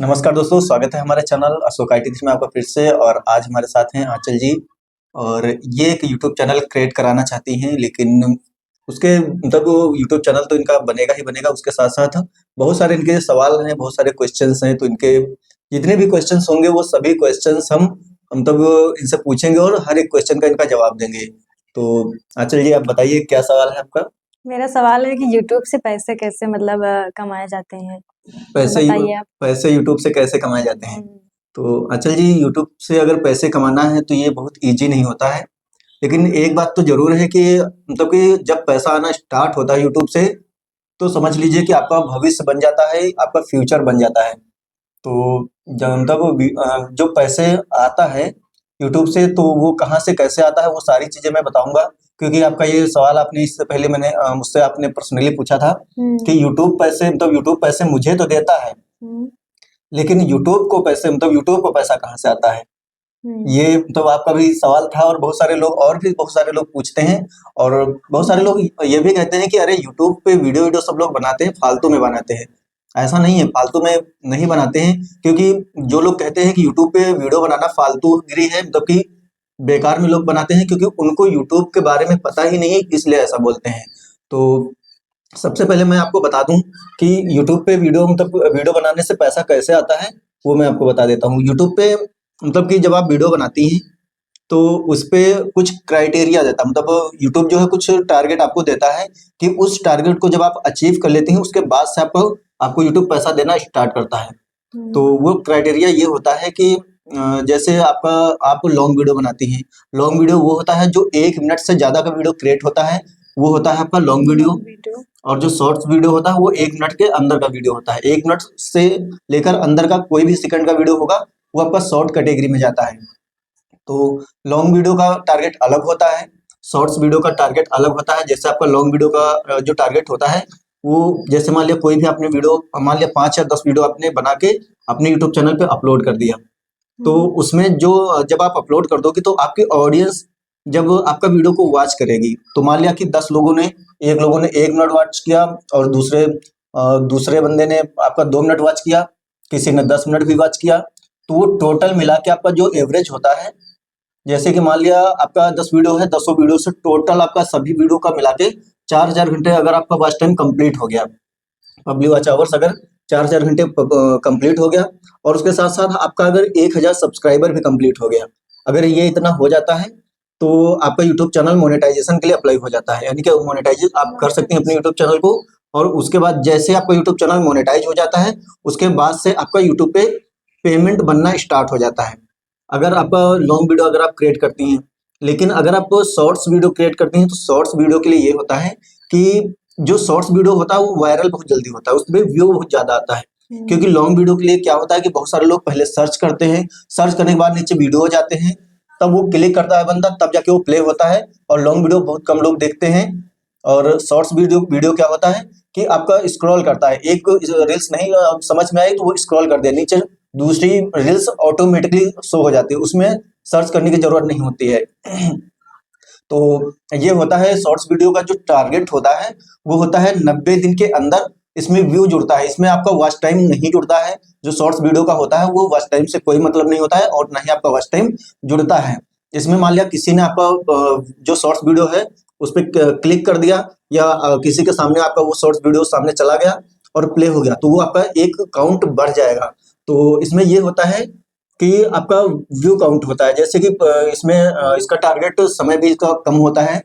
नमस्कार दोस्तों, स्वागत है हमारे चैनल अशोक IT में आपका फिर से। और आज हमारे साथ हैं आंचल जी। और ये एक यूट्यूब चैनल क्रिएट कराना चाहती हैं, लेकिन उसके मतलब यूट्यूब चैनल तो इनका बनेगा ही बनेगा। उसके साथ-साथ बहुत सारे इनके सवाल हैं, बहुत सारे क्वेश्चंस हैं। तो इनके जितने भी क्वेश्चंस होंगे वो सभी क्वेश्चंस हम मतलब इनसे पूछेंगे और हर एक क्वेश्चन का इनका जवाब देंगे। तो आंचल जी, आप बताइए क्या सवाल है आपका? मेरा सवाल है कि यूट्यूब से पैसे कैसे मतलब कमाए जाते हैं? पैसे बताइए आप। पैसे यूट्यूब से कैसे कमाए जाते हैं? हुँ। तो अचल जी, यूट्यूब से अगर पैसे कमाना है तो ये बहुत ईज़ी नहीं होता है। लेकिन एक बात तो ज़रूर है कि मतलब कि जब पैसा आना स्टार्ट होता है यूट्यूब से, तो समझ लीजिए कि आपका भविष्य बन जाता है, आपका फ्यूचर बन जाता है। तो जब मतलब जो पैसे आता है यूट्यूब से, तो वो कहाँ से कैसे आता है वो सारी चीज़ें मैं बताऊँगा। क्योंकि आपका ये सवाल आपने इससे पहले मुझसे आपने पर्सनली पूछा था कि यूट्यूब पैसे मुझे तो देता है, हुँ। लेकिन यूट्यूब को पैसा कहाँ से आता है? हुँ। ये मतलब आपका भी सवाल था। और बहुत सारे लोग पूछते हैं। और बहुत सारे लोग ये भी कहते हैं कि अरे यूट्यूब पे वीडियो सब लोग बनाते हैं, फालतू में बनाते हैं। ऐसा नहीं है, फालतू में नहीं बनाते हैं। क्योंकि जो लोग कहते हैं कि यूट्यूब पे वीडियो बनाना फालतूगिरी है, मतलब कि बेकार में लोग बनाते हैं, क्योंकि उनको यूट्यूब के बारे में पता ही नहीं है, इसलिए ऐसा बोलते हैं। तो सबसे पहले मैं आपको बता दूं कि यूट्यूब पे वीडियो बनाने से पैसा कैसे आता है, वो मैं आपको बता देता हूँ। यूट्यूब पे मतलब कि जब आप वीडियो बनाती हैं, तो उस पे कुछ क्राइटेरिया देता है। मतलब यूट्यूब जो है कुछ टारगेट आपको देता है कि उस टारगेट को जब आप अचीव कर लेती हैं, उसके बाद से आपको यूट्यूब पैसा देना स्टार्ट करता है। तो हुँ। वो क्राइटेरिया ये होता है कि जैसे आप लॉन्ग वीडियो बनाती हैं। लॉन्ग वीडियो वो होता है जो 1 मिनट से ज़्यादा का वीडियो क्रिएट होता है, वो होता है आपका लॉन्ग वीडियो। Long video. और जो शॉर्ट्स वीडियो होता है वो 1 मिनट के अंदर का वीडियो होता है। 1 मिनट से लेकर अंदर का कोई भी सेकंड का वीडियो होगा, वो आपका शॉर्ट कैटेगरी में जाता है। तो लॉन्ग वीडियो का टारगेट अलग होता है, शॉर्ट्स वीडियो का टारगेट अलग होता है। जैसे आपका लॉन्ग वीडियो का जो टारगेट होता है, वो जैसे मान लिया कोई भी आपने वीडियो, मान लिया 5 या 10 वीडियो आपने बना के अपने यूट्यूब चैनल पे अपलोड कर दिया। तो हुँ। उसमें जो जब आप अपलोड कर दोगे, तो आपकी ऑडियंस जब आपका वीडियो को वॉच करेगी, तो मान लिया कि 10 लोगों ने, एक लोगों ने 1 मिनट वॉच किया, और दूसरे बंदे ने आपका 2 मिनट वॉच किया, किसी ने 10 मिनट भी वॉच किया। तो वो टोटल मिला के आपका जो एवरेज होता है, जैसे कि मान लिया आपका 10 वीडियो है, 10 वीडियो से टोटल आपका सभी वीडियो का मिला के 4000 घंटे अगर आपका वॉच टाइम कंप्लीट हो गया, पब्लिक वॉच आवर्स अगर 4000 घंटे कंप्लीट हो गया, और उसके साथ साथ आपका अगर 1000 सब्सक्राइबर भी कंप्लीट हो गया, अगर ये इतना हो जाता है, तो आपका यूट्यूब चैनल मोनेटाइजेशन के लिए अप्लाई हो जाता है। यानी कि मोनेटाइज आप कर सकते हैं अपने यूट्यूब चैनल को। और उसके बाद जैसे आपका यूट्यूब चैनल मोनेटाइज हो जाता है, उसके बाद से आपका यूट्यूब पे पेमेंट बनना स्टार्ट हो जाता है, अगर आप लॉन्ग वीडियो अगर आप क्रिएट करती हैं। लेकिन अगर आप शॉर्ट्स वीडियो क्रिएट करती हैं, तो शॉर्ट्स वीडियो के लिए ये होता है कि जो शॉर्ट्स वीडियो होता है वो वायरल बहुत जल्दी होता है, उसमें व्यू बहुत ज़्यादा आता है। क्योंकि हुँ। लॉन्ग वीडियो के लिए क्या होता है कि बहुत सारे लोग पहले सर्च करते हैं, सर्च करने के बाद नीचे वीडियो हो जाते हैं, तब वो क्लिक करता है बंदा, तब जाके वो प्ले होता है। और लॉन्ग वीडियो बहुत कम लोग देखते हैं। और शॉर्ट्स वीडियो वीडियो क्या होता है कि आपका स्क्रॉल करता है, एक रील्स नहीं समझ में आई तो वो स्क्रॉल कर दिया, नीचे दूसरी रील्स ऑटोमेटिकली शो हो जाती है, उसमें सर्च करने की जरूरत नहीं होती है। तो ये होता है शॉर्ट्स वीडियो का जो टारगेट होता है, वो होता है 90 दिन के अंदर इसमें व्यू जुड़ता है, इसमें आपका वॉच टाइम नहीं जुड़ता है। जो शॉर्ट्स वीडियो का होता है वो वॉच टाइम से कोई मतलब नहीं होता है, और ना ही आपका वॉच टाइम जुड़ता है। इसमें मान लिया किसी ने आपका जो शॉर्ट्स वीडियो है उस पर क्लिक कर दिया, या किसी के सामने आपका वो शॉर्ट्स वीडियो सामने चला गया और प्ले हो गया, तो वो आपका एक काउंट बढ़ जाएगा। तो इसमें ये होता है कि आपका व्यू काउंट होता है। जैसे कि इसका टारगेट समय भी इसका कम होता है।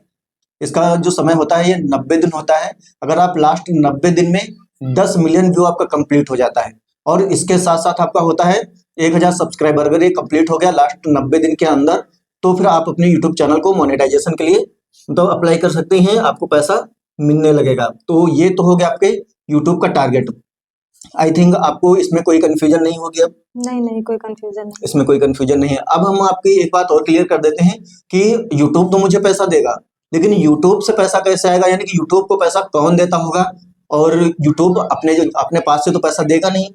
इसका जो समय होता है ये 90 दिन होता है। अगर आप लास्ट 90 दिन में 10 मिलियन व्यू आपका कंप्लीट हो जाता है, और इसके साथ साथ आपका होता है 1000 सब्सक्राइबर, अगर ये कंप्लीट हो गया लास्ट 90 दिन के अंदर, तो फिर आप अपने यूट्यूब चैनल को मोनेटाइजेशन के लिए तो अप्लाई कर सकते हैं, आपको पैसा मिलने लगेगा। तो ये तो हो गया आपके यूट्यूब का टारगेट। आई थिंक आपको इसमें कोई कंफ्यूजन नहीं होगी अब। नहीं, नहीं, कोई कन्फ्यूज़न नहीं। इसमें कोई कंफ्यूजन नहीं है। अब हम आपकी एक बात और क्लियर कर देते हैं कि यूट्यूब तो मुझे पैसा देगा, लेकिन यूट्यूब से पैसा कैसे आएगा, यानी कि यूट्यूब को पैसा कौन देता होगा। और यूट्यूब अपने पास से तो पैसा देगा नहीं,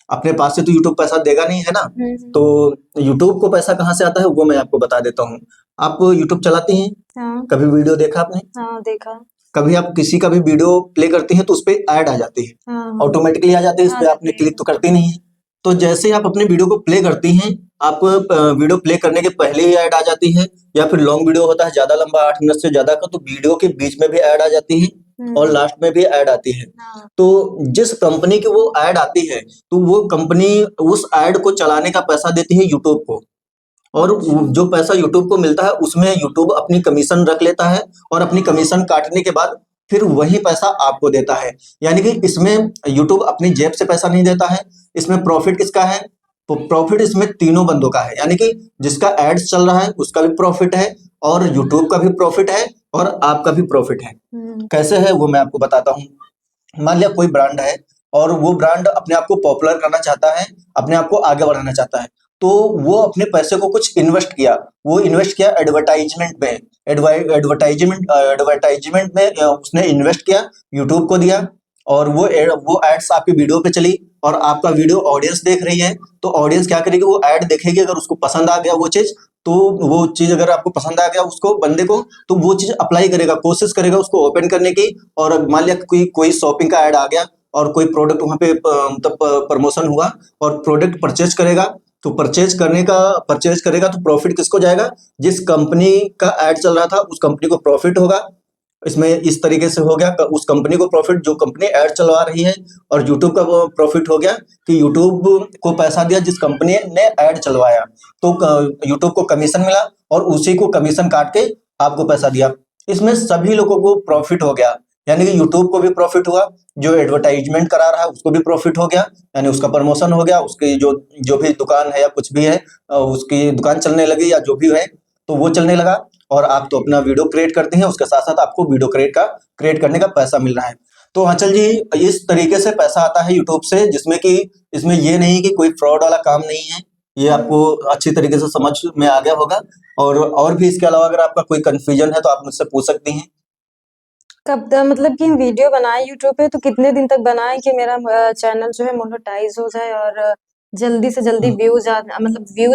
अपने पास से तो यूट्यूब पैसा देगा नहीं, है ना। हुँ, हुँ। तो यूट्यूब को पैसा कहाँ से आता है वो मैं आपको बता देता हूँ। आप यूट्यूब चलाती हैं, हाँ। कभी वीडियो देखा आपने? हाँ, देखा। कभी आप किसी का भी वीडियो प्ले करती हैं तो उस पे ऐड आ जाती है, हाँ, हाँ। ऑटोमेटिकली आ जाती है, इस आ पे आपने जाती है। क्लिक तो करती नहीं है। तो जैसे ही आप अपने वीडियो को प्ले करती हैं, आप वीडियो प्ले करने के पहले ही ऐड आ जाती है, या फिर लॉन्ग वीडियो होता है ज़्यादा लंबा 8 मिनट से ज़्यादा का, तो वीडियो के बीच में भी ऐड आ जाती है और लास्ट में भी ऐड आती है। हाँ। तो जिस कंपनी की वो ऐड आती है, तो वो कंपनी उस ऐड को चलाने का पैसा देती है यूट्यूब को, और जो पैसा यूट्यूब को मिलता है उसमें यूट्यूब अपनी कमीशन रख लेता है, और अपनी कमीशन काटने के बाद फिर वही पैसा आपको देता है। यानी कि इसमें यूट्यूब अपनी जेब से पैसा नहीं देता है, इसमें प्रॉफिट किसका है? तो प्रॉफिट इसमें तीनों बंदों का है, यानी कि जिसका एड्स चल रहा है उसका भी प्रॉफिट है, और यूट्यूब का भी प्रॉफिट है, और आपका भी प्रॉफिट है। कैसे है वो मैं आपको बताता हूँ। मान लिया कोई ब्रांड है, और वो ब्रांड अपने आप को पॉपुलर करना चाहता है, अपने आप को आगे बढ़ाना चाहता है, तो वो अपने पैसे को कुछ इन्वेस्ट किया। वो इन्वेस्ट किया एडवर्टाइजमेंट में, एडवर्टाइजमेंट में उसने इन्वेस्ट किया, यूट्यूब को दिया, और वो एड्स आपकी वीडियो पे चली, और आपका वीडियो ऑडियंस देख रही है, तो ऑडियंस क्या करेगी? वो ऐड देखेगी, अगर उसको पसंद आ गया वो चीज, तो वो चीज अगर आपको पसंद आ गया उसको बंदे को, तो वो चीज अप्लाई करेगा, कोशिश करेगा उसको ओपन करने की। और मान लिया कोई कोई शॉपिंग का ऐड आ गया, और कोई प्रोडक्ट वहां पे मतलब प्रमोशन हुआ, और प्रोडक्ट परचेज करेगा, तो परचेज करेगा तो प्रॉफिट किसको जाएगा? जिस कंपनी का ऐड चल रहा था उस कंपनी को प्रॉफिट होगा। इसमें इस तरीके से हो गया, उस कंपनी को प्रॉफिट जो कंपनी ऐड चलवा रही है, और यूट्यूब का वो प्रॉफिट हो गया कि यूट्यूब को पैसा दिया जिस कंपनी ने ऐड चलवाया, तो यूट्यूब को कमीशन मिला, और उसी को कमीशन काट के आपको पैसा दिया। इसमें सभी लोगों को प्रॉफिट हो गया, यानी कि यूट्यूब को भी प्रॉफिट हुआ, जो एडवर्टाइजमेंट करा रहा है उसको भी प्रॉफिट हो गया, यानी उसका प्रमोशन हो गया, उसकी जो जो भी दुकान है या कुछ भी है, उसकी दुकान चलने लगी या जो भी है, तो वो चलने लगा। और आप तो अपना वीडियो क्रिएट करते हैं, उसके साथ साथ आपको वीडियो क्रिएट करने का पैसा मिल रहा है। तो आंचल जी, इस तरीके से पैसा आता है यूट्यूब से, जिसमें कि इसमें ये नहीं कि कोई फ्रॉड वाला काम नहीं है, ये आपको अच्छी तरीके से समझ में आ गया होगा। और भी इसके अलावा अगर आपका कोई कंफ्यूजन है तो आप मुझसे पूछ सकती हैं। कब तक मतलब कि वीडियो बनाए यूट्यूब पे, तो कितने दिन तक बनाए कि मेरा चैनल जो है मोनेटाइज हो जाए, और जल्दी से जल्दी व्यूज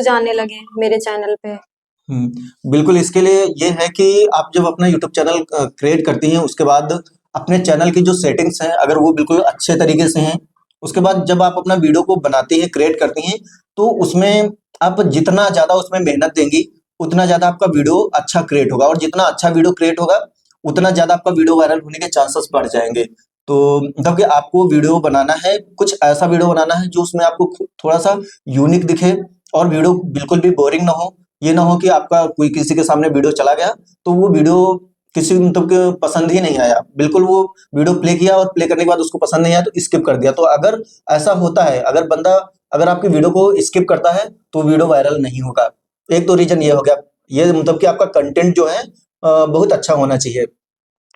आने लगे मेरे चैनल पे? बिल्कुल, इसके लिए ये है कि आप जब अपना यूट्यूब चैनल क्रिएट करती हैं, उसके बाद अपने चैनल की जो सेटिंग्स हैं अगर वो बिल्कुल अच्छे तरीके से हैं, उसके बाद जब आप अपना वीडियो को बनाती हैं, क्रिएट करती हैं, तो उसमें आप जितना ज़्यादा उसमें मेहनत देंगी, उतना ज़्यादा आपका वीडियो अच्छा क्रिएट होगा, और जितना अच्छा वीडियो क्रिएट होगा, उतना ज़्यादा आपका वीडियो वायरल होने के चांसेस बढ़ जाएँगे। तो मतलब कि आपको वीडियो बनाना है, कुछ ऐसा वीडियो बनाना है जो उसमें आपको थोड़ा-सा यूनिक दिखे, और वीडियो बिल्कुल भी बोरिंग ना हो। ये ना हो कि आपका कोई किसी के सामने वीडियो चला गया, तो वो वीडियो किसी मतलब के पसंद ही नहीं आया, बिल्कुल वो वीडियो प्ले किया और प्ले करने के बाद उसको पसंद नहीं आया तो स्किप कर दिया। तो अगर ऐसा होता है, अगर आपकी वीडियो को स्किप करता है, तो वीडियो वायरल नहीं होगा। एक तो रीजन ये हो गया, ये मतलब कि आपका कंटेंट जो है बहुत अच्छा होना चाहिए।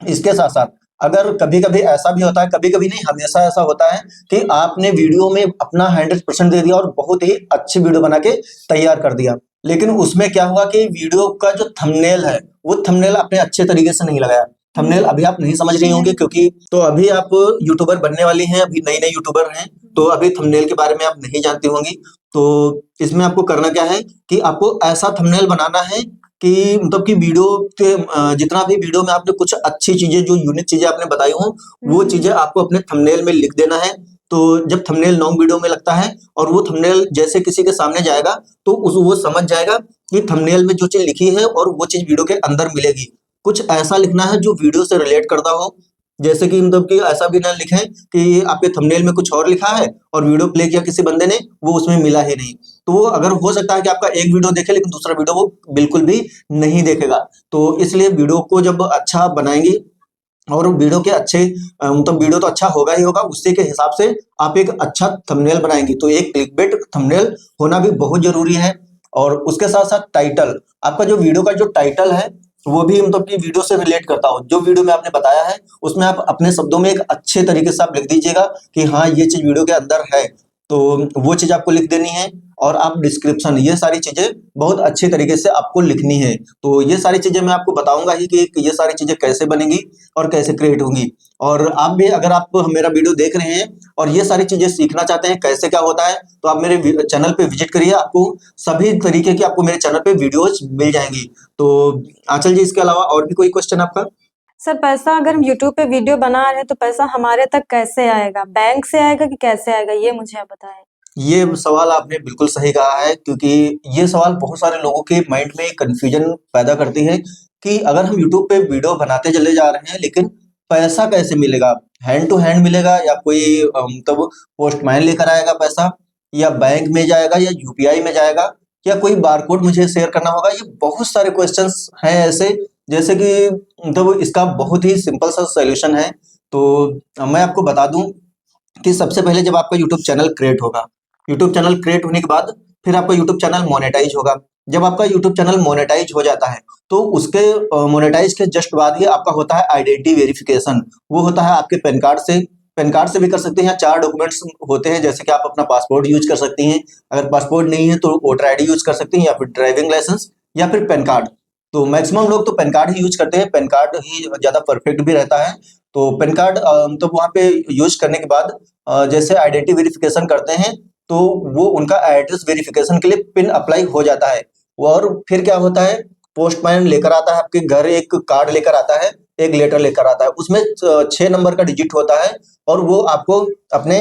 इसके साथ-साथ अगर कभी-कभी ऐसा भी होता है, कभी-कभी नहीं हमेशा ऐसा होता है कि आपने वीडियो में अपना 100% दे दिया और बहुत ही अच्छी वीडियो बना के तैयार कर दिया। लेकिन उसमें क्या हुआ कि वीडियो का जो थंबनेल है, वो थंबनेल आपने अच्छे तरीके से नहीं लगाया। थंबनेल अभी आप नहीं समझ रही होंगी, क्योंकि तो अभी आप यूट्यूबर बनने वाली हैं, अभी नई-नई यूट्यूबर हैं, तो अभी थंबनेल के बारे में आप नहीं जानती होंगी। तो इसमें आपको करना क्या है कि आपको ऐसा थंबनेल बनाना है कि मतलब कि वीडियो के जितना भी वीडियो में आपने कुछ अच्छी चीजें, जो यूनिक चीजें आपने बताई हों, वो चीजें आपको अपने थंबनेल में लिख देना है। तो जब थंबनेल लॉन्ग वीडियो में लगता है, और वो थंबनेल जैसे किसी के सामने जाएगा, तो वो समझ जाएगा कि थंबनेल में जो चीज लिखी है और वो चीज वीडियो के अंदर मिलेगी। कुछ ऐसा लिखना है जो वीडियो से रिलेट करता हो, जैसे कि मतलब कि ऐसा भी ना लिखें कि आपके थंबनेल में कुछ और लिखा है और वीडियो प्ले किया किसी बंदे ने, वो उसमें मिला ही नहीं। तो वो अगर हो सकता है कि आपका एक वीडियो देखे, लेकिन दूसरा वीडियो वो बिल्कुल भी नहीं देखेगा। तो इसलिए वीडियो को जब अच्छा बनाएंगी, और वीडियो के अच्छे मतलब वीडियो तो अच्छा होगा ही होगा, उसी के हिसाब से आप एक अच्छा थंबनेल बनाएंगी। तो एक क्लिकबेट थंबनेल होना भी बहुत जरूरी है। और उसके साथ साथ टाइटल, आपका जो वीडियो का जो टाइटल है, वो भी मतलब कि वीडियो से रिलेट करता हो। जो वीडियो में आपने बताया है, उसमें आप अपने शब्दों में एक अच्छे तरीके से आप लिख दीजिएगा कि हाँ, ये चीज वीडियो के अंदर है, तो वो चीज आपको लिख देनी है। और आप डिस्क्रिप्शन, ये सारी चीजें बहुत अच्छे तरीके से आपको लिखनी है। तो ये सारी चीजें मैं आपको बताऊंगा ही कि ये सारी चीजें कैसे बनेंगी और कैसे क्रिएट होंगी। और आप भी, अगर आप मेरा वीडियो देख रहे हैं और ये सारी चीजें सीखना चाहते हैं कैसे क्या होता है, तो आप मेरे चैनल पे विजिट करिए, आपको सभी तरीके की आपको मेरे चैनल पे वीडियोज मिल जाएंगी। तो आंचल जी, इसके अलावा और भी कोई क्वेश्चन आपका? सर, पैसा अगर हम यूट्यूब पे वीडियो बना रहे हैं तो पैसा हमारे तक कैसे आएगा? बैंक से आएगा कि कैसे आएगा, ये मुझे आप बताएं। ये सवाल आपने बिल्कुल सही कहा है, क्योंकि ये सवाल बहुत सारे लोगों के माइंड में कंफ्यूजन पैदा करती है कि अगर हम यूट्यूब पे वीडियो बनाते चले जा रहे हैं, लेकिन पैसा कैसे मिलेगा? हैंड टू हैंड मिलेगा, या कोई मतलब पोस्टमैन लेकर आएगा पैसा, या बैंक में जाएगा, या यूपीआई में जाएगा, या कोई बारकोड मुझे शेयर करना होगा? ये बहुत सारे क्वेश्चंस हैं ऐसे, जैसे कि मतलब इसका बहुत ही सिंपल सा सॉल्यूशन है। तो मैं आपको बता दूं कि सबसे पहले जब आपका यूट्यूब चैनल क्रिएट होगा, यूट्यूब चैनल क्रिएट होने के बाद फिर आपका यूट्यूब चैनल मोनेटाइज होगा। जब आपका यूट्यूब चैनल मोनेटाइज हो जाता है, तो उसके मोनेटाइज के जस्ट बाद ही आपका होता है आइडेंटिटी वेरिफिकेशन। वो होता है आपके पैन कार्ड से। पैन कार्ड से भी कर सकते हैं, या 4 डॉक्यूमेंट्स होते हैं, जैसे कि आप अपना पासपोर्ट यूज कर सकती हैं, अगर पासपोर्ट नहीं है तो वोटर आईडी यूज कर सकती हैं, या फिर ड्राइविंग लाइसेंस, या फिर पैन कार्ड। तो मैक्सिमम लोग तो पैन कार्ड ही यूज करते हैं, पैन कार्ड ही ज्यादा परफेक्ट भी रहता है। तो पैन कार्ड तो वहाँ पे यूज करने के बाद जैसे आइडेंटिटी वेरिफिकेशन करते हैं, तो वो उनका एड्रेस वेरिफिकेशन के लिए पिन अप्लाई हो जाता है। और फिर क्या होता है, पोस्टमैन लेकर आता है आपके घर, एक कार्ड लेकर आता है, एक लेटर लेकर आता है, उसमें 6 नंबर का डिजिट होता है, और वो आपको अपने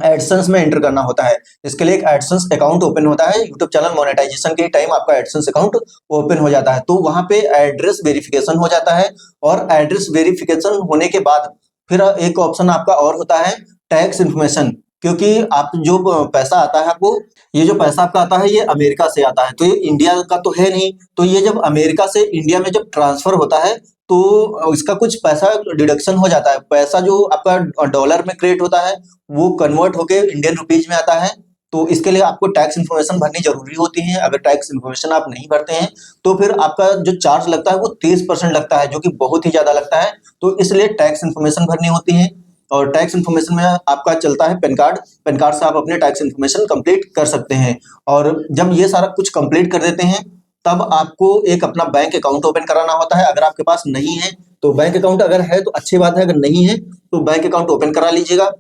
एडसेंस में एंटर करना होता है। इसके लिए एक एडसेंस अकाउंट ओपन होता है। यूट्यूब चैनल मोनेटाइजेशन के टाइम आपका एडसेंस अकाउंट ओपन हो जाता है, तो वहां पे एड्रेस वेरिफिकेशन हो जाता है। और एड्रेस वेरिफिकेशन होने के बाद फिर एक ऑप्शन आपका और होता है, टैक्स इन्फॉर्मेशन। क्योंकि आप जो पैसा आता है आपको, ये जो पैसा आपका आता है ये अमेरिका से आता है, तो ये इंडिया का तो है नहीं। तो ये जब अमेरिका से इंडिया में जब ट्रांसफर होता है, तो इसका कुछ पैसा डिडक्शन हो जाता है। पैसा जो आपका डॉलर में क्रिएट होता है, वो कन्वर्ट होके इंडियन रुपीज में आता है। तो इसके लिए आपको टैक्स इन्फॉर्मेशन भरनी जरूरी होती है। अगर टैक्स इन्फॉर्मेशन आप नहीं भरते हैं, तो फिर आपका जो चार्ज लगता है वो 30% लगता है, जो कि बहुत ही ज्यादा लगता है। तो इसलिए टैक्स इन्फॉर्मेशन भरनी होती है। और टैक्स इन्फॉर्मेशन में आपका चलता है पैन कार्ड। पैन कार्ड से आप अपने टैक्स इन्फॉर्मेशन कंप्लीट कर सकते हैं। और जब ये सारा कुछ कंप्लीट कर देते हैं, तब आपको एक अपना बैंक अकाउंट ओपन कराना होता है। अगर आपके पास नहीं है तो बैंक अकाउंट, अगर है तो अच्छी बात है, अगर नहीं है तो बैंक अकाउंट ओपन करा लीजिएगा।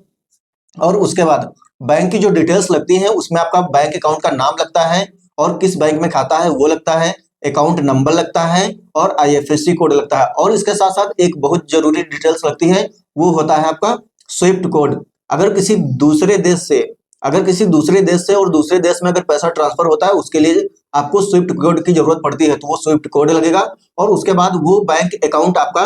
और उसके बाद बैंक की जो डिटेल्स लगती हैं, उसमें आपका बैंक अकाउंट का नाम लगता है, और किस बैंक में खाता है वो लगता है, अकाउंट नंबर लगता है, और आईएफएससी कोड लगता है। और इसके साथ साथ एक बहुत जरूरी डिटेल्स लगती है, वो होता है आपका स्विफ्ट कोड। अगर किसी दूसरे देश से अगर किसी दूसरे देश से और दूसरे देश में अगर पैसा ट्रांसफर होता है, उसके लिए आपको स्विफ्ट कोड की जरूरत पड़ती है, तो वो स्विफ्ट कोड लगेगा। और उसके बाद वो बैंक अकाउंट आपका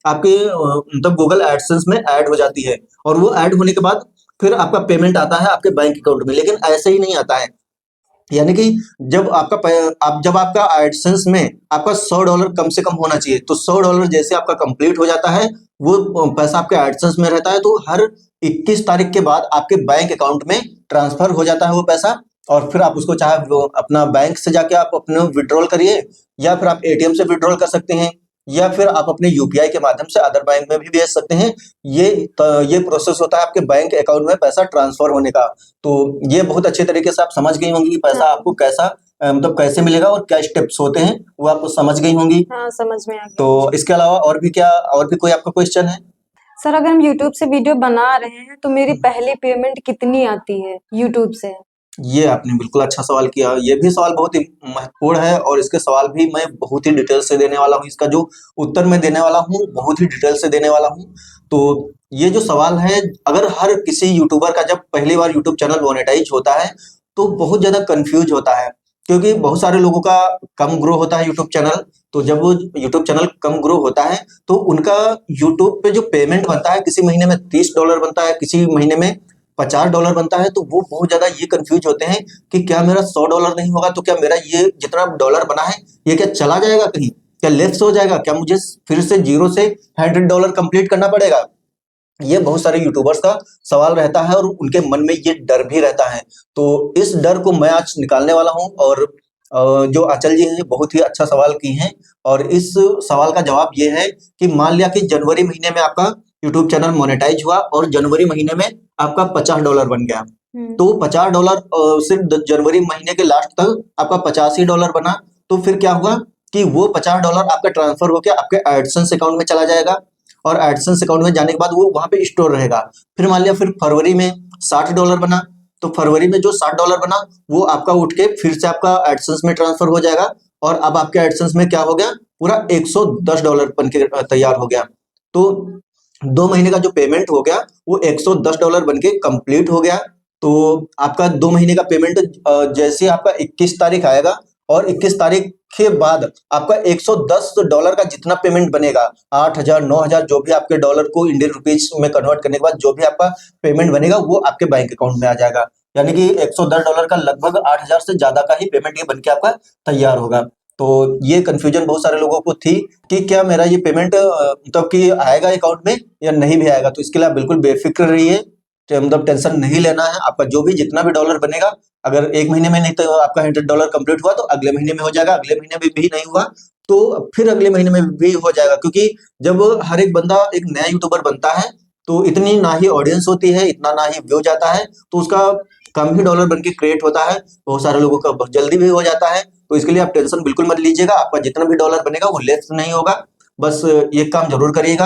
आपके मतलब गूगल एडसेंस में ऐड हो जाती है। और वो ऐड होने के बाद फिर आपका पेमेंट आता है आपके बैंक अकाउंट में। लेकिन ऐसे ही नहीं आता है, यानी कि जब आपका एडसेंस में आपका $100 कम से कम होना चाहिए, तो $100 जैसे आपका कंप्लीट हो जाता है, वो पैसा आपके एडसेंस में रहता है, तो हर 21 तारीख के बाद आपके बैंक अकाउंट में ट्रांसफर हो जाता है वो पैसा। और फिर आप उसको चाहे वो अपना बैंक से जाके आप अपने विड्रॉल करिए, या फिर आप एटीएम से विड्रॉल कर सकते हैं, या फिर आप अपने यूपीआई के माध्यम से अदर बैंक में भी भेज सकते हैं। ये प्रोसेस होता है आपके बैंक अकाउंट में पैसा ट्रांसफर होने का। तो ये बहुत अच्छे तरीके से आप समझ गई होंगी कि पैसा हाँ आपको कैसा मतलब कैसे मिलेगा, और क्या स्टेप्स होते हैं, वो आपको समझ गई होंगी। हाँ, समझ में आ गया तो मुझे। इसके अलावा और भी कोई आपका क्वेश्चन है? सर, अगर हम यूट्यूब से वीडियो बना रहे हैं तो मेरी पहली पेमेंट कितनी आती है यूट्यूब से? ये आपने बिल्कुल अच्छा सवाल किया। ये भी सवाल बहुत ही महत्वपूर्ण है, और इसके सवाल भी मैं बहुत ही डिटेल से देने वाला हूँ। इसका जो उत्तर मैं देने वाला हूँ, बहुत ही डिटेल से देने वाला हूँ। तो ये जो सवाल है, अगर हर किसी यूट्यूबर का जब पहली बार यूट्यूब चैनल मोनेटाइज होता है, तो बहुत ज्यादा कंफ्यूज होता है, क्योंकि बहुत सारे लोगों का कम ग्रो होता है यूट्यूब चैनल। तो जब वो यूट्यूब चैनल कम ग्रो होता है, तो उनका यूट्यूब पे जो पेमेंट बनता है, किसी महीने में $30 बनता है, किसी महीने में $50 बनता है, तो वो बहुत ज्यादा ये कंफ्यूज होते हैं कि क्या मेरा $100 नहीं होगा, तो क्या मेरा ये जितना डॉलर बना है ये क्या चला जाएगा कहीं, क्या लेफ्ट हो जाएगा, क्या मुझे फिर से जीरो से $100 कंप्लीट करना पड़ेगा? ये बहुत सारे यूट्यूबर्स का सवाल रहता है, और उनके मन में ये डर भी रहता है। तो इस डर को मैं आज निकालने वाला हूँ। और जो आंचल जी हैं, बहुत ही अच्छा सवाल की हैं। और इस सवाल का जवाब ये है कि मान लिया कि जनवरी महीने में आपका यूट्यूब चैनल मोनेटाइज हुआ, और जनवरी महीने में आपका $50 बन गया। तो $50 सिर्फ जनवरी महीने के लास्ट तक आपका $85 बना। तो फिर क्या हुआ कि वो $50 आपका ट्रांसफर होकर आपके एडसेंस अकाउंट में चला जाएगा, और एडसेंस अकाउंट में जाने के बाद वो वहां पे स्टोर रहेगा। फिर मान लिया फिर फरवरी में $60 बना, तो फरवरी में जो $60 बना, वो आपका उठ के फिर से आपका एडसेंस में ट्रांसफर हो जाएगा। और अब आपके एडसेंस में क्या हो गया, पूरा $110 बन के तैयार हो गया। तो 2 महीने का जो पेमेंट हो गया, वो $110 बन के कंप्लीट हो गया। तो आपका 2 महीने का पेमेंट जैसे आपका 21 तारीख आएगा और 21 तारीख के बाद आपका $110 का जितना पेमेंट बनेगा, 8,000 9,000 जो भी आपके डॉलर को इंडियन रुपीज में कन्वर्ट करने के बाद जो भी आपका पेमेंट बनेगा वो आपके बैंक अकाउंट में आ जाएगा। यानी कि $110 का लगभग 8,000 से ज्यादा का ही पेमेंट ये बन के आपका तैयार होगा। तो ये कंफ्यूजन बहुत सारे लोगों को थी कि क्या मेरा ये पेमेंट मतलब कि आएगा अकाउंट में या नहीं भी आएगा। तो इसके लिए आप बिल्कुल बेफिक्र रहिए, मतलब टेंशन नहीं लेना है। आपका जो भी जितना भी डॉलर बनेगा, अगर 1 महीने में नहीं तो आपका $100 कंप्लीट हुआ तो अगले महीने में हो जाएगा, अगले महीने में भी नहीं हुआ तो फिर अगले महीने में भी हो जाएगा। क्योंकि जब हर एक बंदा एक नया यूट्यूबर बनता है तो इतनी ना ही ऑडियंस होती है, इतना ना ही व्यू जाता है, तो उसका कम ही डॉलर बन के क्रिएट होता है। बहुत सारे लोगों का बहुत जल्दी भी हो जाता है। तो इसके लिए आप टेंशन बिल्कुल मत लीजिएगा, आपका जितना भी डॉलर बनेगा वो लेस नहीं होगा। बस ये काम जरूर करिएगा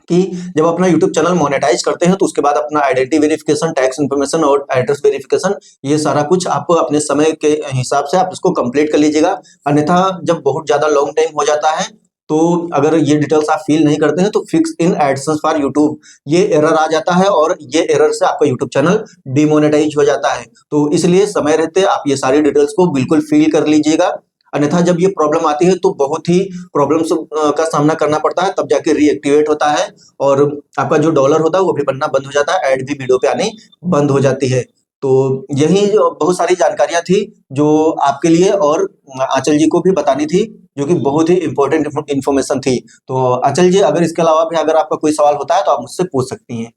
कि जब अपना YouTube चैनल मोनेटाइज करते हैं तो उसके बाद अपना आइडेंटिटी वेरिफिकेशन, टैक्स इन्फॉर्मेशन और एड्रेस वेरिफिकेशन, ये सारा कुछ आप अपने समय के हिसाब से आप इसको कंप्लीट कर लीजिएगा। अन्यथा जब बहुत ज्यादा लॉन्ग टाइम हो जाता है तो अगर ये डिटेल्स आप फिल नहीं करते हैं तो fix in AdSense for YouTube ये एरर आ जाता है और ये एरर से आपका यूट्यूब चैनल डिमोनेटाइज हो जाता है। तो इसलिए समय रहते आप ये सारी डिटेल्स को बिल्कुल फिल कर लीजिएगा। अन्यथा जब ये प्रॉब्लम आती है तो बहुत ही प्रॉब्लम्स का सामना करना पड़ता है, तब जाके रीएक्टिवेट होता है और आपका जो डॉलर होता है वो भी बनना बंद हो जाता है, ऐड भी वीडियो पे आनी बंद हो जाती है। तो यही जो बहुत सारी जानकारियां थी जो आपके लिए और आंचल जी को भी बतानी थी, जो कि बहुत ही इंपॉर्टेंट इन्फॉर्मेशन थी। तो आंचल जी, अगर इसके अलावा भी अगर आपका कोई सवाल होता है तो आप मुझसे पूछ सकती हैं।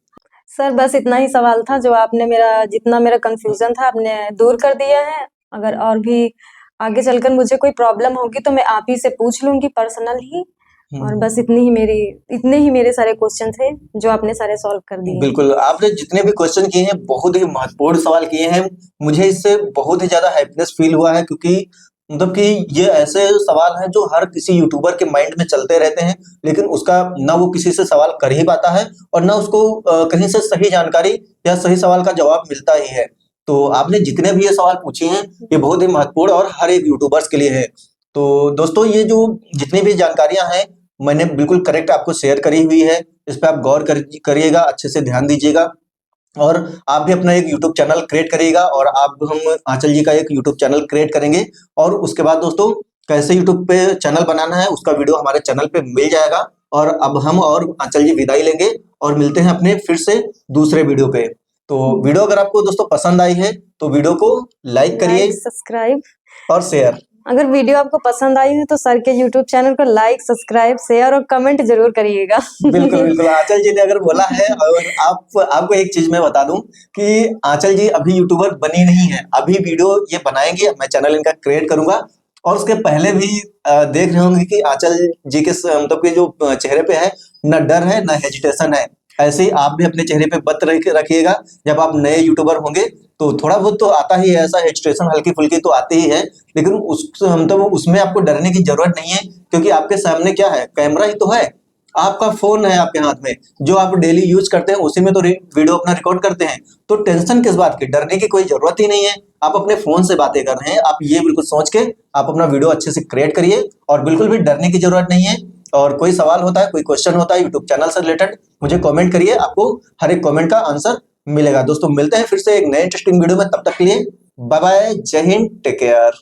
सर बस इतना ही सवाल था जो आपने जितना मेरा कंफ्यूजन था आपने दूर कर दिया है। अगर और भी आगे चलकर मुझे कोई प्रॉब्लम होगी तो मैं आप ही से पूछ लूंगी पर्सनल ही। और बस इतने ही मेरे सारे क्वेश्चन थे जो आपने सारे सॉल्व कर दिए। बिल्कुल, आपने जितने भी क्वेश्चन किए हैं बहुत ही महत्वपूर्ण सवाल किए हैं। मुझे इससे बहुत ही ज्यादा हैप्पीनेस फील हुआ है, क्योंकि मतलब कि ये ऐसे सवाल हैं जो हर किसी यूट्यूबर के माइंड में चलते रहते हैं, लेकिन उसका ना वो किसी से सवाल कर ही पाता है और ना उसको कहीं से सही जानकारी या सही सवाल का जवाब मिलता ही है। तो आपने जितने भी ये सवाल पूछे हैं ये बहुत ही महत्वपूर्ण और हर एक यूट्यूबर्स के लिए है। तो दोस्तों, ये जो जितनी भी जानकारियां हैं मैंने बिल्कुल करेक्ट आपको शेयर करी हुई है। इस पे आप गौर करिएगा, अच्छे से ध्यान दीजिएगा और आप भी अपना एक यूट्यूब चैनल क्रिएट करिएगा और हम आंचल जी का एक यूट्यूब चैनल क्रिएट करेंगे। और उसके बाद दोस्तों, कैसे यूट्यूब पे चैनल बनाना है उसका वीडियो हमारे चैनल पे मिल जाएगा। और अब हम और आंचल जी विदाई लेंगे और मिलते हैं अपने फिर से दूसरे वीडियो पे। तो वीडियो अगर आपको दोस्तों पसंद आई है तो वीडियो को लाइक करिए, सब्सक्राइब और शेयर। अगर वीडियो आपको पसंद आई है तो सर के YouTube चैनल को लाइक, सब्सक्राइब, शेयर और कमेंट जरूर करिएगा। बिल्कुल बिल्कुल, आंचल जी ने अगर बोला है। और आपको एक चीज मैं बता दूं कि आंचल जी अभी यूट्यूबर बनी नहीं है, अभी वीडियो ये बनाएंगे, मैं चैनल इनका क्रिएट करूंगा। और उसके पहले भी देख रहे होंगे कि आंचल जी के मतलब के जो चेहरे पे है न डर है न हेजिटेशन है। ऐसे ही आप भी अपने चेहरे पे बत रखिएगा। जब आप नए यूट्यूबर होंगे तो थोड़ा बहुत तो आता ही है, ऐसा हेजिटेशन हल्की फुल्की तो आती ही है, लेकिन मतलब उसमें आपको डरने की जरूरत नहीं है। क्योंकि आपके सामने क्या है, कैमरा ही तो है, आपका फोन है आपके हाथ में, जो आप डेली यूज करते हैं उसी में तो वीडियो अपना रिकॉर्ड करते हैं। तो टेंशन किस बात की, डरने की कोई जरूरत ही नहीं है। आप अपने फोन से बातें कर रहे हैं, आप ये बिल्कुल सोच के आप अपना वीडियो अच्छे से क्रिएट करिए और बिल्कुल भी डरने की जरूरत नहीं है। और कोई सवाल होता है, कोई क्वेश्चन होता है यूट्यूब चैनल से रिलेटेड, मुझे कमेंट करिए, आपको हर एक कमेंट का आंसर मिलेगा। दोस्तों, मिलते हैं फिर से एक नए इंटरेस्टिंग वीडियो में, तब तक के लिए बाय बाय, जय हिंद, टेक केयर।